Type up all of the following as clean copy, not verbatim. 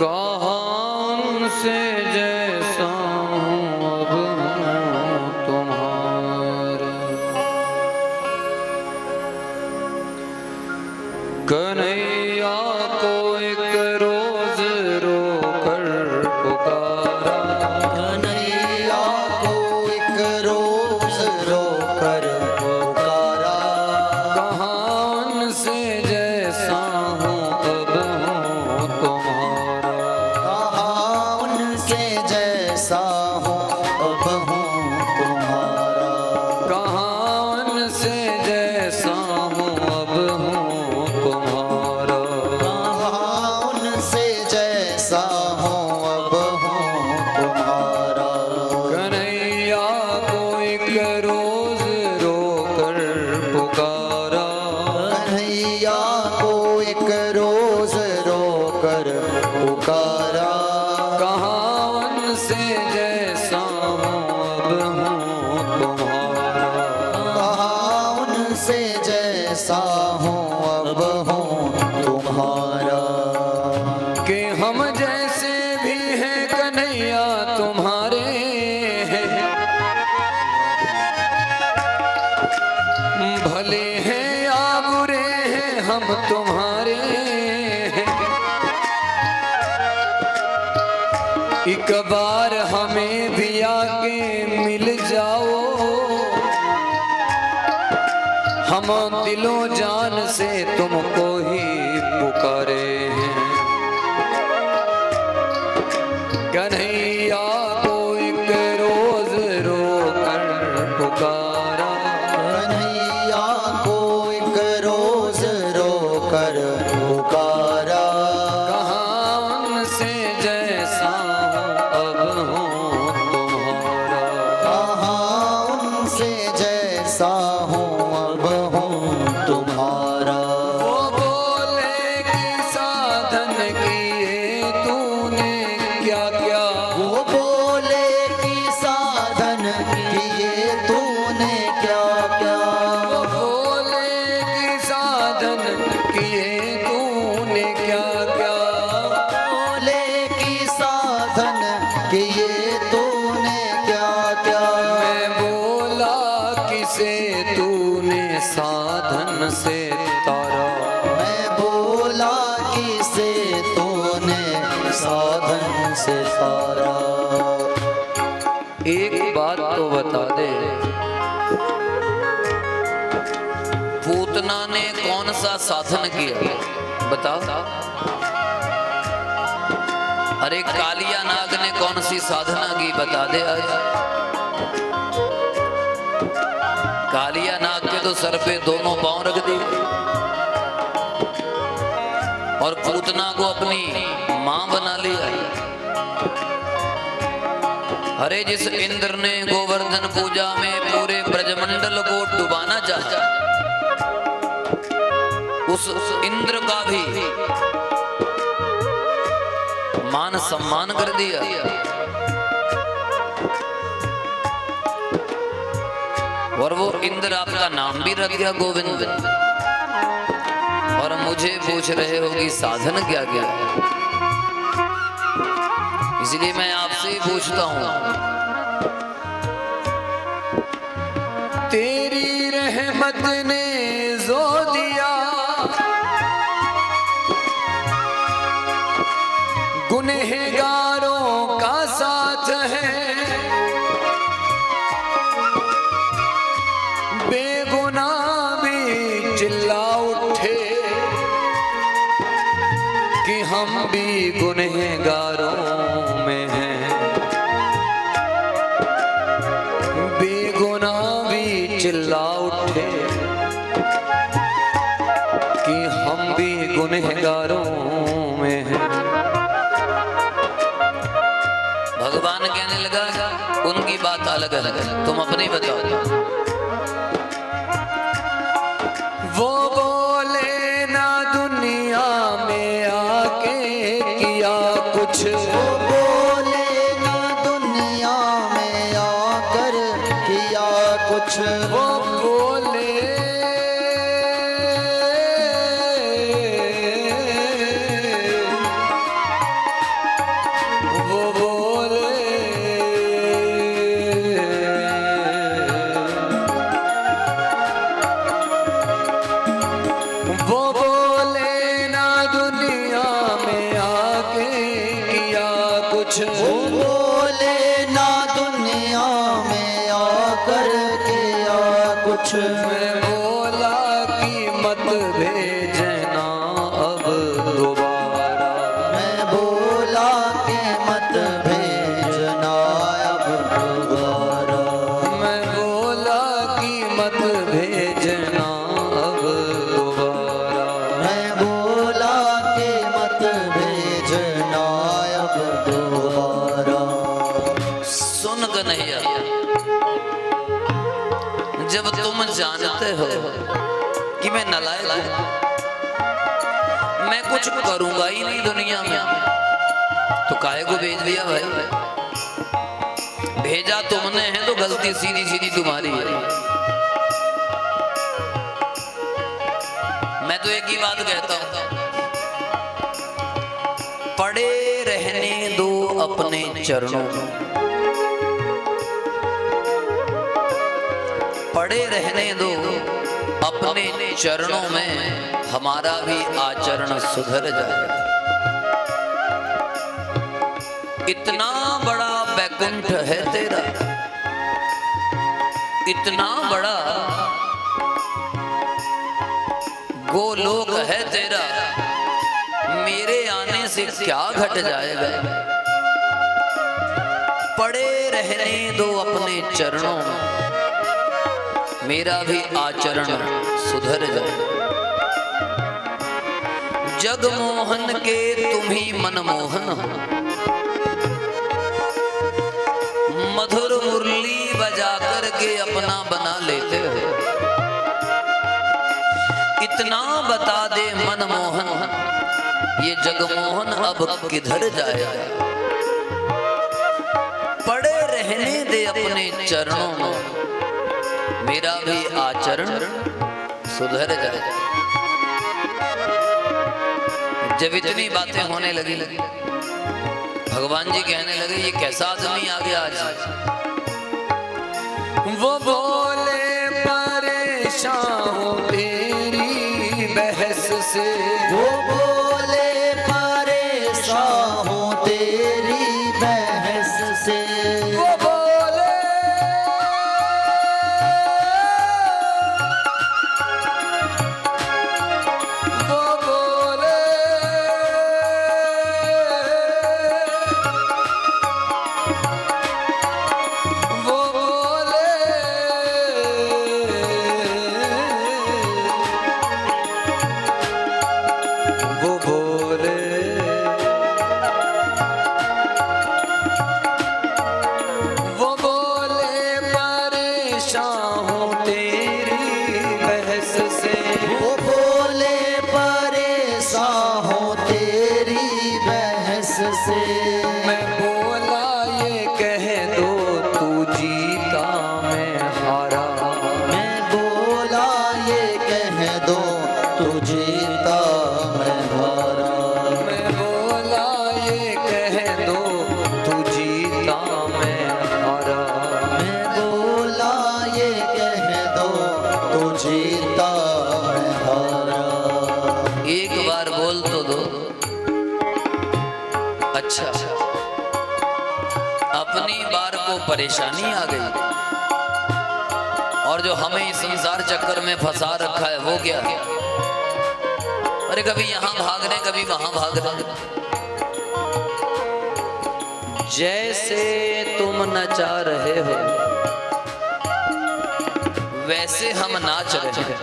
कहाँ से जैसा हूँ अब हूँ तुम्हारा। कन्हैया को एक रोज रो कर पुकारा। कन्हैया को एक रोज रो कर पुकारा। कहाँ उनसे जैसा हूँ अब हूँ तुम्हारा। कहाँ उनसे जैसा हूँ अब हूँ तुम्हारा। कहाँ उनसे जैसा हूँ अब हूँ तुम्हारा। कहाँ उनसे जैसा हूँ अब हूँ तुम्हारा। कन्हैया को एक रोज रो कर पुकारा। कन्हैया को एक रोज रो कर पुकारा। कहाँ उनसे जैसा हूँ अब हूँ तुम्हारा। कहाँ उनसे जैसा हूँ अब हूँ तुम्हारा। कि हम जैसे भी हैं कन्हैया तुम्हारे हैं। भले हैं या बुरे हैं हम तुम्हारे हैं। एक बार हमें भी आके मिल जाओ। हम दिलों जान से तुमको ही पुकारे हैं। कन्हैया को एक रोज रो कर पुकारा। कन्हैया को एक रोज रो कर पुकारा। कहाँ उनसे जैसा हूँ अब हूँ तुम्हारा। कहाँ उनसे जैसा हूँ अब हूँ तुम्हारा। वो बोले कि साधन किए तूने क्या क्या। वो बोले कि साधन किए तूने क्या क्या। वो बोले कि साधन किए तूने क्या क्या। बोले कि साधन किए तूने क्या क्या। मैं बोला किसे तूने साधन से तारा। मैं बोला किसे तूने साधन से तारा। एक बात तो बता दे, पूतना ने कौन सा साधन किया बता। अरे कालिया नाग ने कौन सी साधना की बता दे आज। कालिया नाग के तो सर पे दोनों पांव रख दिए और पूतना को अपनी मां बना लिया। अरे जिस इंद्र ने गोवर्धन पूजा में पूरे ब्रजमंडल को डुबाना चाहा, उस इंद्र का भी मान सम्मान कर दिया। और वो इंद्र आपका नाम भी रख गया गोविंद। और मुझे पूछ रहे हो कि साधन क्या क्या है। इसलिए मैं आपसे ही पूछता हूं, तेरी रहमत ने जो दिया गुनहगारों का साथ है। बेगुनाह भी चिल्ला उठे कि हम भी गुनहगारों में हैं। बेगुनाह भी चिल्ला उठे कि हम भी गुनहगारों में हैं। भगवान कहने लगा उनकी बात अलग अलग है, तुम अपनी बताओ। वो बोले ना दुनिया में आके किया कुछ। वो बोले ना दुनिया में आकर किया कुछ। वो बोले कुछ। वो बोले ना दुनिया में आकर किया कुछ। मैं बोला कि मत भेजना अब दोबारा। मैं बोला कि मत भेजना अब दोबारा। मैं बोला कि मत भेजना अब दोबारा। मैं बोला कि मत भेजना अब दोबारा। सुन कन्हैया, जब तुम जानते हो कि मैं नालायक हूं, मैं कुछ करूंगा ही नहीं दुनिया में, तो काहे को भेज दिया भाई? भेजा तुमने है तो गलती सीधी सीधी तुम्हारी है। मैं तो एक ही बात कहता हूं, पड़े रहने दो अपने चरणों में, पड़े रहने दो अपने चरणों में, हमारा भी आचरण सुधर जाए। इतना बड़ा बैकुंठ है तेरा, इतना बड़ा गोलोक है तेरा, मेरे आने से क्या घट जाएगा? पड़े रहने दो अपने चरणों में, मेरा भी आचरण सुधर जाए। जगमोहन के तुम ही मनमोहन हो, मधुर मुरली बजा कर के अपना बना लेते हो। इतना बता दे मनमोहन, ये जगमोहन अब किधर जाएगा? पड़े रहने दे अपने चरणों में, मेरा भी आचरण सुधर जाए। जब इतनी बातें होने लगी, भगवान जी कहने लगे ये कैसा आदमी आ गया आज? वो बोले परेशान हूं तेरी बहस से। वो बोले परेशान हूं तेरी बहस से। वो बोले मैं बोला ये कह दो तू जीता मैं हारा। मैं बोला ये कह दो तू जीता मैं हारा। मैं बोला ये कह दो तू जीता मैं हारा। मैं बोला ये कह दो तू जीता मैं हारा। एक बार बोल तो दो। अच्छा, अपनी बार को परेशानी आ गई और जो हमें इस संसार चक्कर में फंसा रखा है वो क्या? अरे कभी यहां भाग रहे कभी वहां भाग रहे। जैसे तुम नचा रहे हो वैसे हम नाच रहे हैं।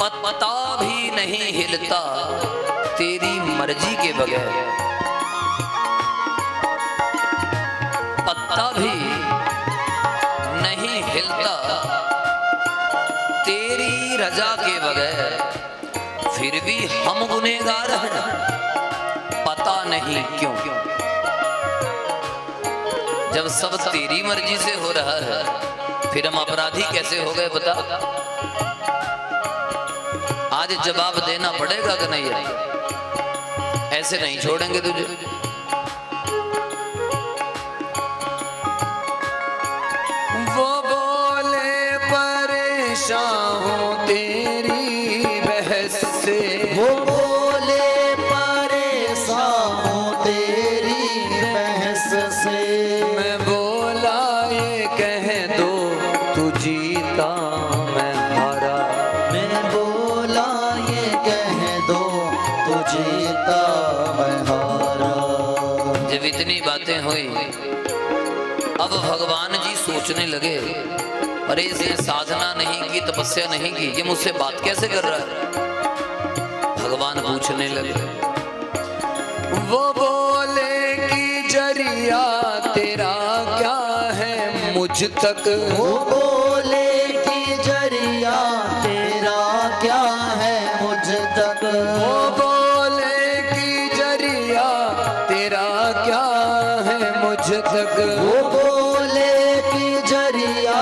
पत्ता भी नहीं हिलता तेरी मर्जी के बगैर। पत्ता भी नहीं हिलता तेरी रजा के बगैर। फिर भी हम गुनहगार हैं, पता नहीं क्यों। जब सब तेरी मर्जी से हो रहा है फिर हम अपराधी कैसे हो गए बता? आज जवाब देना पड़ेगा कि नहीं? ऐसे नहीं छोड़ेंगे तुझे। वो बोले परेशान हूं तेरी बहस से। वो बोले परेशान तू जीता मैं हारा। जब इतनी बातें हुई अब भगवान जी सोचने लगे, अरे इसने साधना नहीं की, तपस्या नहीं की, ये मुझसे बात कैसे कर रहा है। भगवान पूछने लगे, वो बोले कि जरिया तेरा क्या है मुझ तक। वो बोले कि जरिया तेरा क्या है मुझ तक। वो बोले कि जरिया तेरा क्या है मुझ तक। वो बोले कि जरिया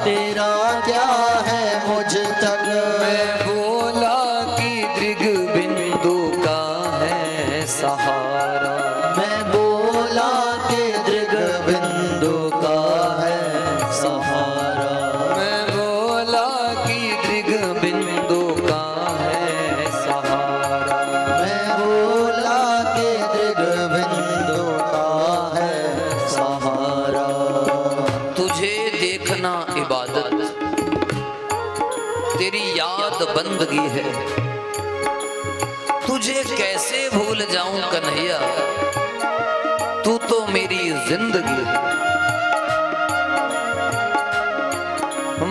तेरा क्या है मुझ तक। मैं बोला कि दृग बिंदु का है सहारा। मैं बोला कि दृग बिंदु का है सहारा। मैं बोला कि दृग बिंदु का है सहारा। मैं बोला कि दृग बिंदु का है सहारा। तुझे देखना इबादत, तेरी याद बंदगी है। तुझे कैसे भूल जाऊं कन्हैया, तू तो मेरी जिंदगी है।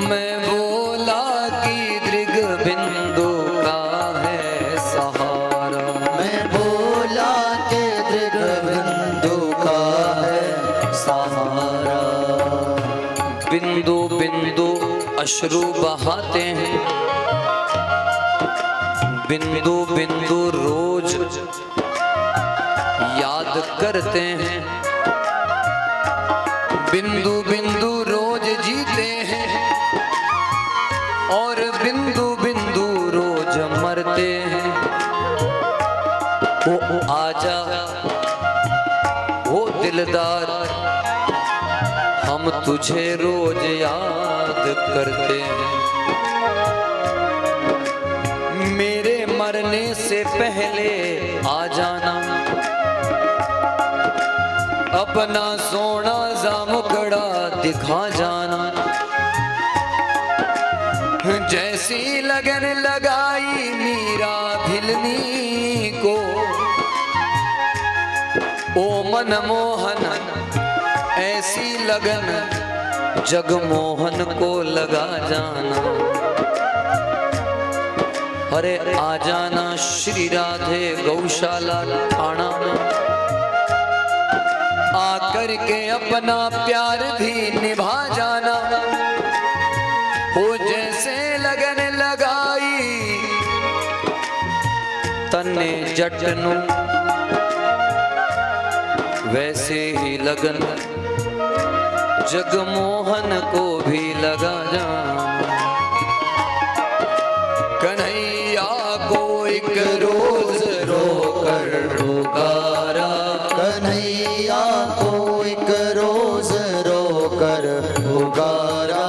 मैं बोला कि दृग बिंदु का है सहारा। मैं बोला कि दृग बिंदु का है सहारा। बिंदु बिंदु अश्रु बहाते हैं, बिंदु बिंदु रोज याद करते हैं। बिंदु बिंदु रोज जीते हैं और बिंदु बिंदु रोज मरते हैं। ओ आजा ओ दिलदार, हम तुझे रोज याद करते हैं। मेरे मरने से पहले आ जाना, अपना सोना सा मुखड़ा दिखा जाना। जैसी लगन लगाई मीरा भिलनी को, ओ मनमोहन ऐसी लगन जगमोहन को लगा जाना। अरे आ जाना श्री राधे गौशाला थाना में, आकर के अपना प्यार भी निभा जाना। हो जैसे लगन लगाई तन्ने जटनु, वैसे ही लगन जगमोहन को भी लगा जाना। कन्हैया को एक रोज रोकर पुकारा। कन्हैया को एक रोज रोकर पुकारा।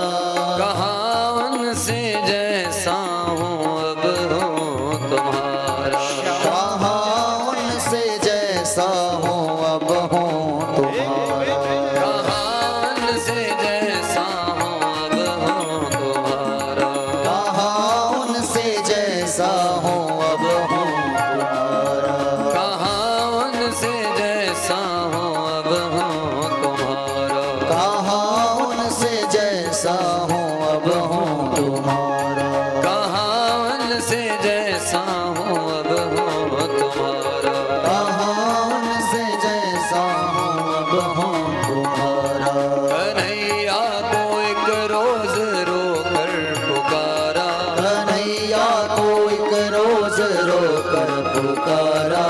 कहाँ उनसे जैसा हूँ अब हूँ तुम्हारा। कहाँ उनसे जैसा हूँ अब हूँ तुम्हारा। कहाँ उनसे जैसा हूँ अब हूँ तुम्हारा। कहाँ उनसे जैसा हूँ अब हूँ तुम्हारा। कहाँ उनसे जैसा हूँ अब हूँ तुम्हारा। कहाँ उनसे जैसा हूँ अब हूँ तुम्हारा। कहाँ उनसे जैसा हूँ अब हूँ तुम्हारा। कहाँ उनसे जैसा हूँ अब हूँ तुम्हारा। कन्हैया को एक रोज रोकर पुकारा। कन्हैया को एक रोज रोकर पुकारा।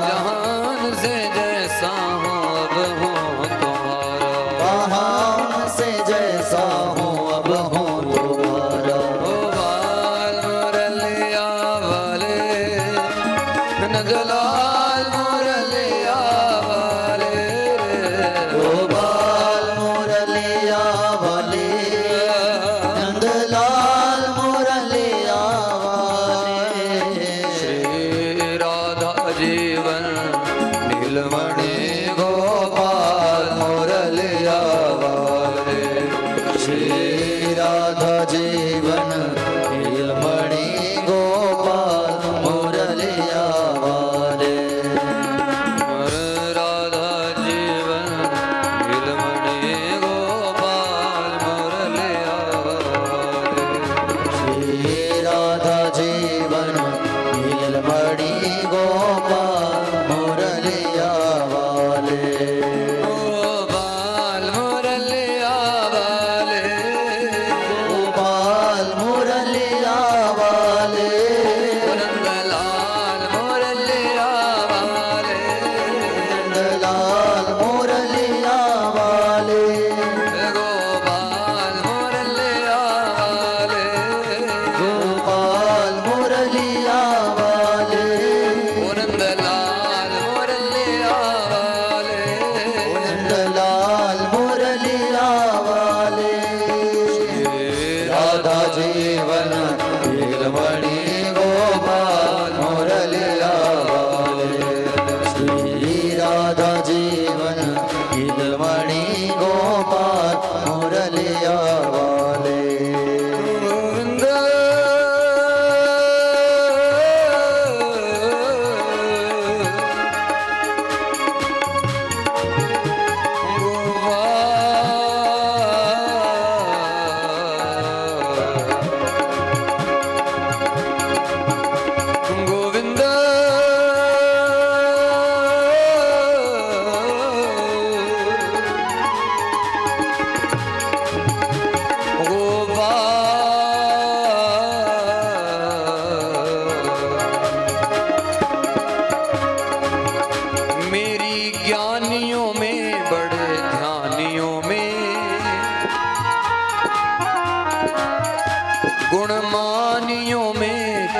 जहान से जैसा हूँ अब हूँ तुम्हारा। कहाँ उनसे जैसा हूँ अब हूँ तुम्हारा। ओ बाल मुरलिया वाले, नंदलाल मुरलिया वाले। ओ बाल मुरलिया वाले, नंदलाल मुरलिया वाले। श्री राधा जीवन नीलमणि गोपाल मुरलिया वाले। श्री राधा जीवन नीलमणि गोपाल मुरलिया वाले।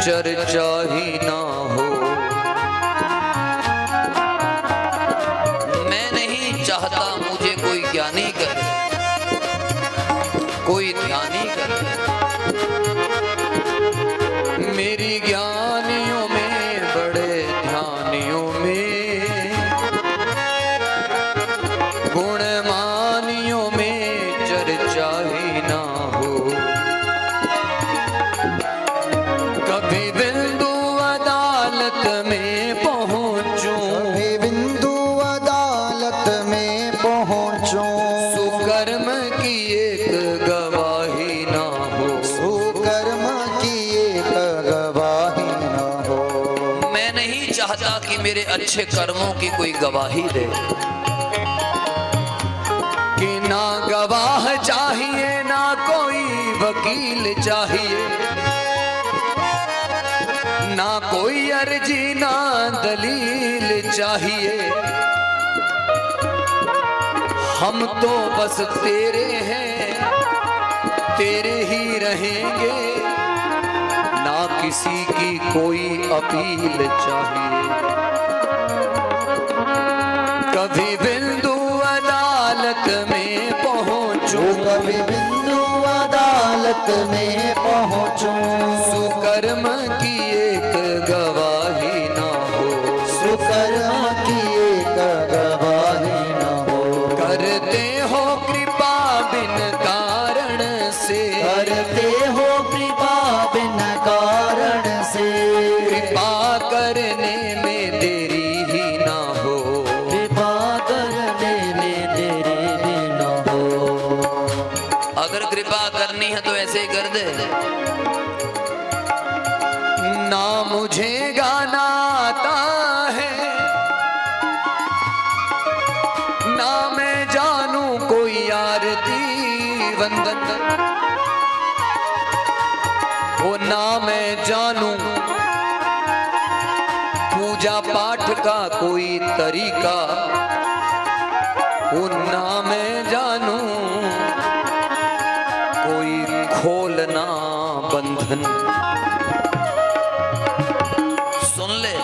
चर्चा ही ना हो। मैं नहीं चाहता मुझे कोई ज्ञानी करे, कोई ध्यानी करे। मेरी ज्ञानियों में बड़े ध्यानियों में, गुणमानियों में चर्चा ही ना हो। कभी बिंदु अदालत में पहुंचूं, कभी बिंदु अदालत में पहुंचूं, सुकर्म की एक गवाही ना हो। सुकर्म की एक गवाही ना हो। मैं नहीं चाहता कि मेरे अच्छे कर्मों की कोई गवाही दे, कि ना गवाह चाहिए ना कोई वकील चाहिए, ना कोई अर्जी ना दलील चाहिए। हम तो बस तेरे हैं, तेरे ही रहेंगे, ना किसी की कोई अपील चाहिए। कभी बिंदु अदालत में पहुंचूं, कभी बिंदु अदालत में पहुंचूं, सुकर्म की एक गवाही ना हो। सुकर्म की एक गवाही ना हो। करते हो कृपा बिन कारण से, करते हो कृपा बिन कारण से, कृपा करने में देरी ही ना हो। कृपा करने में देरी भी ना हो। अगर कृपा करनी है तो ऐसे ही कर दे। ना मुझे गाना आता है, ना मैं जानू कोई आरती वंदन, वो ना मैं जानू पूजा पाठ का कोई तरीका, वो ना मैं जानू कोई खोलना बंधन। सुन ले,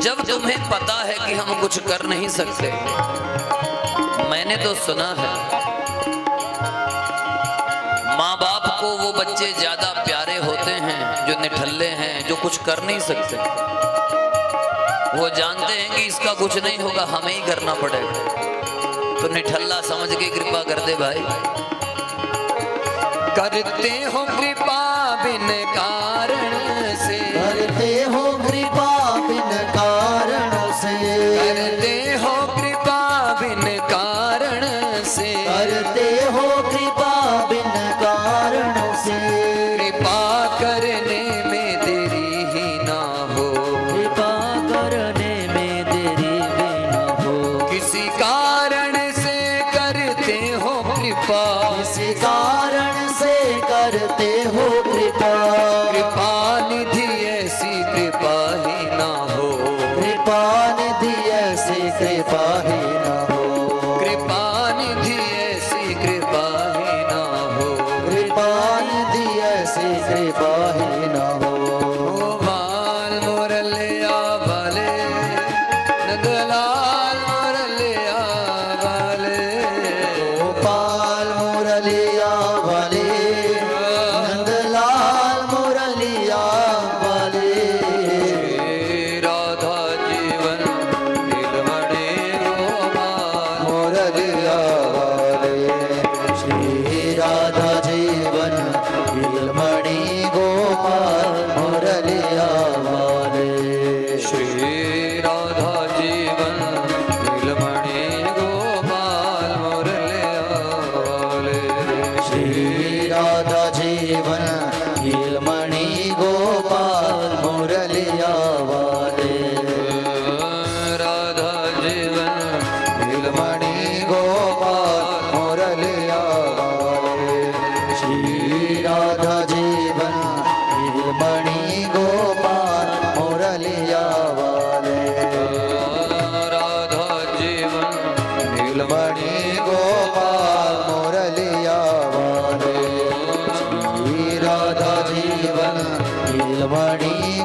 जब तुम्हें पता है कि हम कुछ कर नहीं सकते, मैंने तो सुना है माँ बाप को वो बच्चे ज्यादा प्यारे होते हैं जो निठल्ले हैं, जो कुछ कर नहीं सकते। वो जानते हैं कि इसका कुछ नहीं होगा, हमें ही करना पड़ेगा, तो निठल्ला समझ के कृपा कर दे भाई। करते हो कृपा बिन कारण से, करते हो कृपा बिन कारण से, करते हो कृपा बिन कारण से, करते हो कृपा बिन कारण से, कृपा करने में देरी ही ना हो। कृपा करने में देरी भी ना हो। किसी कारण से करते हो कृपा, किसी कारण से करते हो कृपा, कृपा निधि ऐसी कृपा ही ना हो। कृपा निधि ऐसी कृपा ही ना हो। कृपा निधि ऐसी कृपा ही ना हो। कृपा निधि ऐसी कृपा ही ना हो। ओ बाल मुरलिया वाले, नंदलाल मुरलिया वाले, गोपाल मुरलिया वाले, नंदलाल मुरलिया वाले,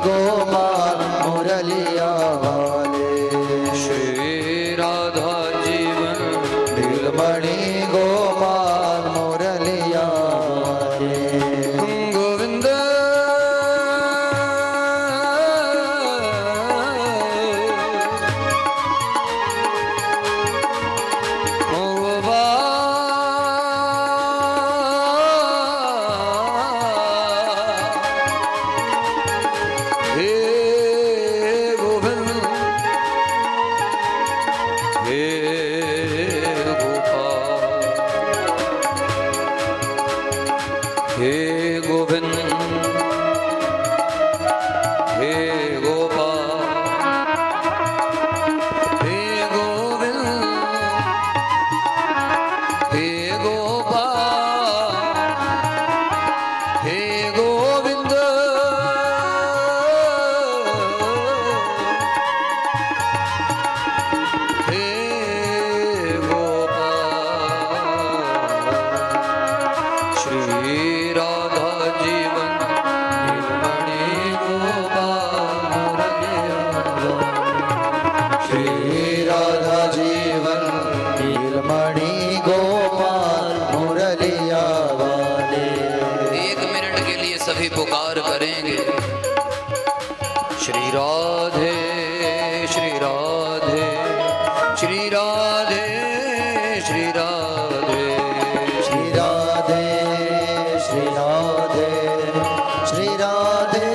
गोपाल मुरलिया वाले। श्री राधा जीवन नीलमणि गोपाल मुरलिया वाले। गोविंद हे गोविंद हे गोपाल हे गोविंद हे गोपाल हे गोविंद हे गोपाल श्री राधा जीवन नीलमणि गोपाल श्री राधा जीवन नीलमणि गोपाल मुरलिया वाले। 1 मिनट के लिए सभी पुकार करेंगे। श्री राधे श्री राधे श्री राधे श्री राधे श्री राधे श्री राधे श्री राधे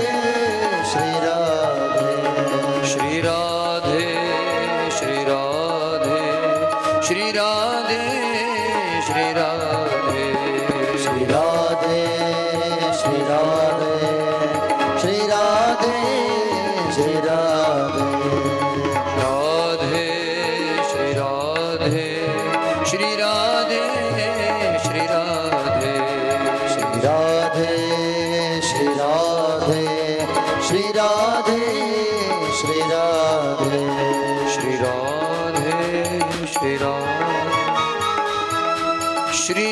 श्री राधे श्री राधे श्री राधे श्री राधे श्री राधे श्री राधे श्री राधे श्री राधे श्री राधे राधे श्री राधे श्री राधे श्री राधे श्री राधे श्री राधे श्री राधे श्री राधे श्री राधे श्री राधे श्री